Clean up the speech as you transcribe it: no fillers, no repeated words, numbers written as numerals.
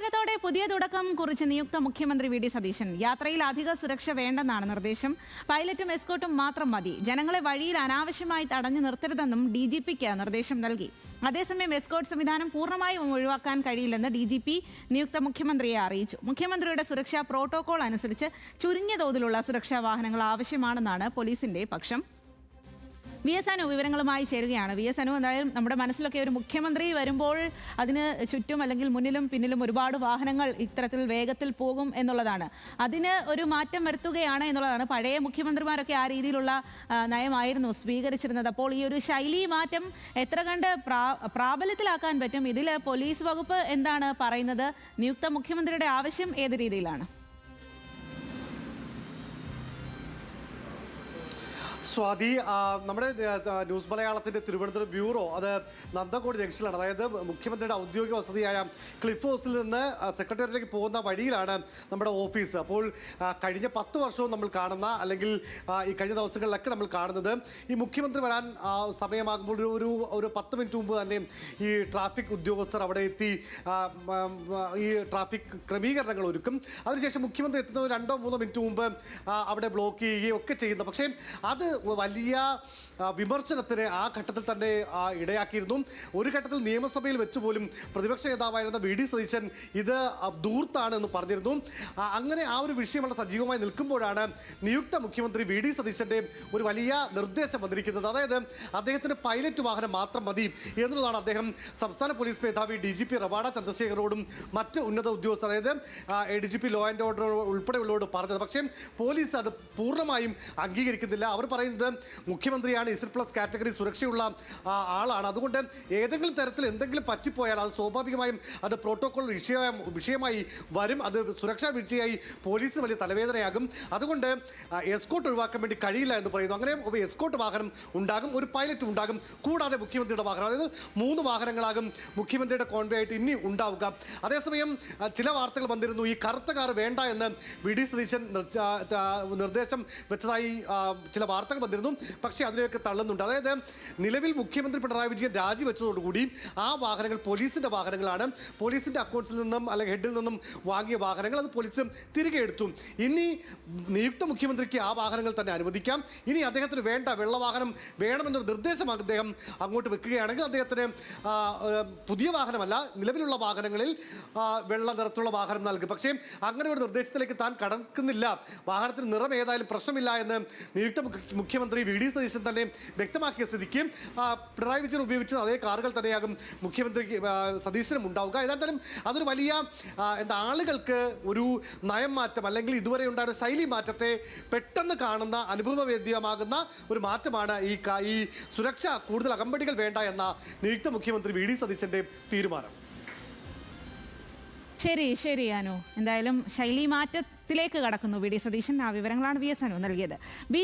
സമാപനത്തോടെ പുതിയ തുടക്കം കുറിച്ച് നിയുക്ത മുഖ്യമന്ത്രി വി ഡി സതീശൻ. യാത്രയിൽ അധിക സുരക്ഷ വേണ്ടെന്നാണ് നിർദ്ദേശം. പൈലറ്റും എസ്കോർട്ടും മാത്രം മതി. ജനങ്ങളെ വഴിയിൽ അനാവശ്യമായി തടഞ്ഞു നിർത്തരുതെന്നും DGPക്ക് നിർദ്ദേശം നൽകി. അതേസമയം എസ്കോർട്ട് സംവിധാനം പൂർണ്ണമായും ഒഴിവാക്കാൻ കഴിയില്ലെന്ന് DGP നിയുക്ത മുഖ്യമന്ത്രിയെ അറിയിച്ചു. മുഖ്യമന്ത്രിയുടെ സുരക്ഷാ പ്രോട്ടോകോൾ അനുസരിച്ച് ചുരുങ്ങിയ തോതിലുള്ള സുരക്ഷാ വാഹനങ്ങൾ ആവശ്യമാണെന്നാണ് പോലീസിന്റെ പക്ഷം. VS അനു വിവരങ്ങളുമായി ചേരുകയാണ്. VS അനു, എന്തായാലും നമ്മുടെ മനസ്സിലൊക്കെ ഒരു മുഖ്യമന്ത്രി വരുമ്പോൾ അതിന് ചുറ്റും അല്ലെങ്കിൽ മുന്നിലും പിന്നിലും ഒരുപാട് വാഹനങ്ങൾ ഇത്തരത്തിൽ വേഗത്തിൽ പോകും എന്നുള്ളതാണ്. അതിന് ഒരു മാറ്റം വരുത്തുകയാണ് എന്നുള്ളതാണ്. പഴയ മുഖ്യമന്ത്രിമാരൊക്കെ ആ രീതിയിലുള്ള നയമായിരുന്നു സ്വീകരിച്ചിരുന്നത്. അപ്പോൾ ഈ ഒരു ശൈലി മാറ്റം എത്ര കണ്ട് പ്രാബല്യത്തിലാക്കാൻ പറ്റും? ഇതിൽ പോലീസ് വകുപ്പ് എന്താണ് പറയുന്നത്? നിയുക്ത മുഖ്യമന്ത്രിയുടെ ആവശ്യം ഏത് രീതിയിലാണ്? സ്വാതി, നമ്മുടെ ന്യൂസ് മലയാളത്തിൻ്റെ തിരുവനന്തപുരം ബ്യൂറോ അത് നന്ദക്കോട് ജംഗ്ഷനിലാണ്. അതായത് മുഖ്യമന്ത്രിയുടെ ഔദ്യോഗിക വസതിയായ ക്ലിഫ് ഹൗസിൽ നിന്ന് സെക്രട്ടേറിയറ്റിലേക്ക് പോകുന്ന വഴിയിലാണ് നമ്മുടെ ഓഫീസ്. അപ്പോൾ കഴിഞ്ഞ 10 വർഷവും നമ്മൾ കാണുന്ന, അല്ലെങ്കിൽ ഈ കഴിഞ്ഞ ദിവസങ്ങളിലൊക്കെ നമ്മൾ കാണുന്നത്, ഈ മുഖ്യമന്ത്രി വരാൻ സമയമാകുമ്പോൾ ഒരു 10 മിനിറ്റ് മുമ്പ് തന്നെ ഈ ട്രാഫിക് ഉദ്യോഗസ്ഥർ അവിടെ എത്തി ഈ ട്രാഫിക് ക്രമീകരണങ്ങൾ ഒരുക്കും. അതിനുശേഷം മുഖ്യമന്ത്രി എത്തുന്ന 2-3 മിനിറ്റ് മുമ്പ് അവിടെ ബ്ലോക്ക് ചെയ്യുകയും ഒക്കെ ചെയ്യുന്നു. പക്ഷേ അത് വലിയ വിമർശനത്തിന് ആ ഘട്ടത്തിൽ തന്നെ ഇടയാക്കിയിരുന്നു. ഒരു ഘട്ടത്തിൽ നിയമസഭയിൽ വെച്ച് പോലും പ്രതിപക്ഷ നേതാവായിരുന്ന വി ഡി സതീശൻ ഇത് ധൂർത്താണ് എന്ന് പറഞ്ഞിരുന്നു. അങ്ങനെ ആ ഒരു വിഷയം വളരെ സജീവമായി നിൽക്കുമ്പോഴാണ് നിയുക്ത മുഖ്യമന്ത്രി വി ഡി സതീശൻ്റെ ഒരു വലിയ നിർദ്ദേശം വന്നിരിക്കുന്നത്. അതായത് അദ്ദേഹത്തിന് പൈലറ്റ് വാഹനം മാത്രം മതി എന്നുള്ളതാണ് അദ്ദേഹം സംസ്ഥാന പോലീസ് മേധാവി DGP റവാഡ ചന്ദ്രശേഖരോടും മറ്റ് ഉന്നത ഉദ്യോഗസ്ഥർ, അതായത് ADGP ലോ ആൻഡ് ഓർഡർ ഉൾപ്പെടെയുള്ളവരോട് പറഞ്ഞത്. പക്ഷേ പോലീസ് അത് പൂർണ്ണമായും അംഗീകരിക്കുന്നില്ല. അവർ പറയുന്നത് മുഖ്യമന്ത്രിയാണ് IZ+ കാറ്റഗറി സുരക്ഷയുള്ള ആളാണ്. അതുകൊണ്ട് ഏതെങ്കിലും തരത്തിൽ എന്തെങ്കിലും പറ്റിപ്പോയാൽ അത് സ്വാഭാവികമായും അത് പ്രോട്ടോകോൾ വിഷയമായി വരും. അത് സുരക്ഷാ വീഴ്ചയായി പോലീസിന് വലിയ തലവേദനയാകും. അതുകൊണ്ട് എസ്കോർട്ട് ഒഴിവാക്കാൻ വേണ്ടി കഴിയില്ല എന്ന് പറയുന്നു. അങ്ങനെ എസ്കോർട്ട് വാഹനം ഉണ്ടാകും, ഒരു പൈലറ്റ് ഉണ്ടാകും, കൂടാതെ മുഖ്യമന്ത്രിയുടെ വാഹനം, അതായത് 3 വാഹനങ്ങളാകും മുഖ്യമന്ത്രിയുടെ കോൺവേ ആയിട്ട് ഇനി ഉണ്ടാവുക. അതേസമയം ചില വാർത്തകൾ വന്നിരുന്നു, ഈ കറുത്ത കാർ വേണ്ട എന്ന് വി ഡി സതീശൻ നിർദ്ദേശം വെച്ചതായി ചില വാർത്തകൾ വന്നിരുന്നു. പക്ഷേ അതിലേക്ക് തള്ളുന്നുണ്ട്. അതായത് നിലവിൽ മുഖ്യമന്ത്രി പിണറായി വിജയൻ രാജിവെച്ചതോടുകൂടി ആ വാഹനങ്ങൾ പോലീസിൻ്റെ വാഹനങ്ങളാണ്. പോലീസിൻ്റെ അക്കൗണ്ട്സിൽ നിന്നും അല്ലെങ്കിൽ ഹെഡിൽ നിന്നും വാങ്ങിയ വാഹനങ്ങൾ അത് പോലീസ് തിരികെ എടുത്തു. ഇനി നിയുക്ത മുഖ്യമന്ത്രിക്ക് ആ വാഹനങ്ങൾ തന്നെ അനുവദിക്കാം. ഇനി അദ്ദേഹത്തിന് വേണ്ട വെള്ളവാഹനം വേണമെന്നൊരു നിർദ്ദേശം അദ്ദേഹം അങ്ങോട്ട് വെക്കുകയാണെങ്കിൽ അദ്ദേഹത്തിന് പുതിയ വാഹനമല്ല, നിലവിലുള്ള വാഹനങ്ങളിൽ വെള്ള നിറത്തുള്ള വാഹനം നൽകും. പക്ഷേ അങ്ങനെ ഒരു നിർദ്ദേശത്തിലേക്ക് താൻ കടക്കുന്നില്ല. വാഹനത്തിന് നിറം ഏതായാലും പ്രശ്നമില്ല എന്ന് നിയുക്ത മുഖ്യമന്ത്രി വി ഡി സതീശൻ തന്നെ വ്യക്തമാക്കിയ സ്ഥിതിക്ക് പിണറായി വിജയൻ ഉപയോഗിച്ച അതേ കാറുകൾ തന്നെയാകും മുഖ്യമന്ത്രി സതീശനും ഉണ്ടാവുക. ഏതായാലും അതൊരു വലിയ ആളുകൾക്ക് ഒരു നയം മാറ്റം, അല്ലെങ്കിൽ ഇതുവരെ ഉണ്ടായ ശൈലി മാറ്റത്തെ പെട്ടെന്ന് കാണുന്ന അനുഭവവേദ്യമാകുന്ന ഒരു മാറ്റമാണ് ഈ സുരക്ഷ കൂടുതൽ അകമ്പടികൾ വേണ്ട എന്ന നിയുക്ത മുഖ്യമന്ത്രി വി ഡി സതീശന്റെ തീരുമാനം. ശരി അനു, എന്തായാലും ശൈലി മാറ്റത്തിലേക്ക് കടക്കുന്നു വി ഡി സതീശൻ. ആ വിവരങ്ങളാണ് VS അനു നൽകിയത്.